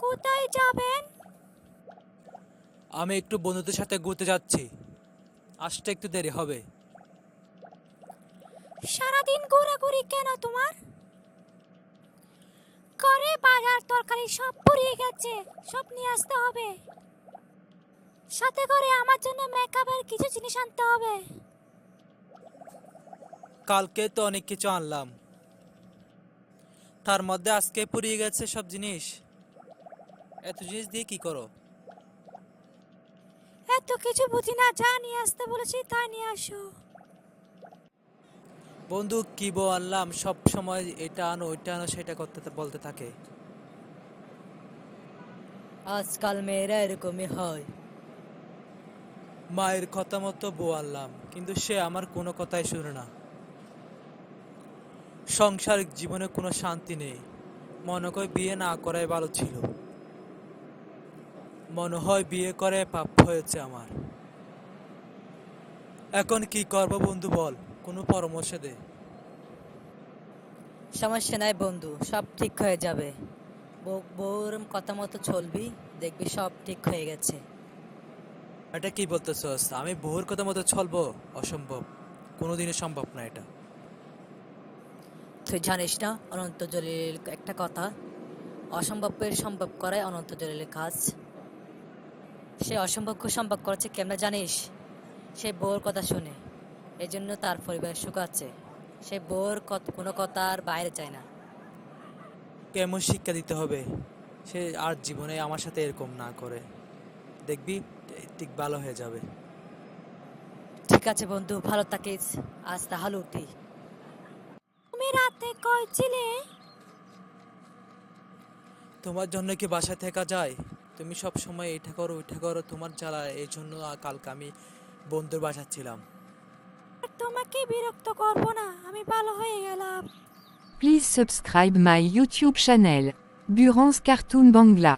কোথায় যাবেন? আমি একটু বন্ধুদের সাথে ঘুরতে যাচ্ছি, আসতে একটু দেরি হবে। সারাদিন ঘোরাঘুরি কেন তোমার? ঘরে বাজার তরকারি সব পুড়িয়ে গেছে, সব নিয়ে আসতে হবে। সাথে করে আমার জন্য মেকআপের কিছু জিনিস আনতে হবে। কালকে তো অনেক কিছু আনলাম, তার মধ্যে আজকে পুড়িয়ে গেছে সব জিনিস। এত জিনিস দিয়ে কি করো? এত কিছু বুঝি না, যা নিয়ে আসতে বলেছি তা নিয়ে আসো। বন্ধু কি আনলাম, সব সময় এটা আনো ওইটা আনো সেটা করতে বলতে থাকে। আজকাল মেয়েরা এরকমই হয়। মায়ের কথা মতো বউ আনলাম, কিন্তু সে আমার কোনো কথাই শুনে না। সাংসারিক জীবনে কোনো শান্তি নেই। মনে হয় বিয়ে না করাই ভালো ছিল। মনে হয় বিয়ে করে পাপ হয়েছে আমার। এখন কি করব বন্ধু বল, কোনো পরামর্শ দে। সমস্যা নাই বন্ধু, সব ঠিক হয়ে যাবে। বউর কথা মতো চলবি, দেখবি সব ঠিক হয়ে গেছে। এটা কি বলতেছস? আমি বহুর কথা মতো চলবো? অসম্ভব, কোনোদিনই সম্ভব না এটা। তুই জানিস না অনন্ত জলিল একটা কথা, অসম্ভবকে সম্ভব করাই অনন্ত জলিলের কাজ। সে অসম্ভবকে সম্ভব করেছে কেমনে জানিস? সে বউর কথা শুনে, এই জন্য তার পরিবারের সুখ আছে। সে বউর কোনো কথা আর বাইরে যায় না। কেমন শিক্ষা দিতে হবে সে আর জীবনে আমার সাথে এরকম না করে, দেখবি ঠিক ভালো হয়ে যাবে। ঠিক আছে বন্ধু, ভালো থাকিস। আজ তাহলে উঠি। তুমি রাতে কই ছিলে? তোমার জন্য কি বাসায় থাকা যায়? তুমি সব সময় এটা করো ওইটা করো, তোমার জ্বালা। এই জন্য কালকে আমি বন্ধুর বাসা ছিলাম। আর তোমাকে বিরক্ত করব না, আমি ভালো হয়ে গেলাম। Please subscribe my YouTube channel. Burance Cartoon Bangla.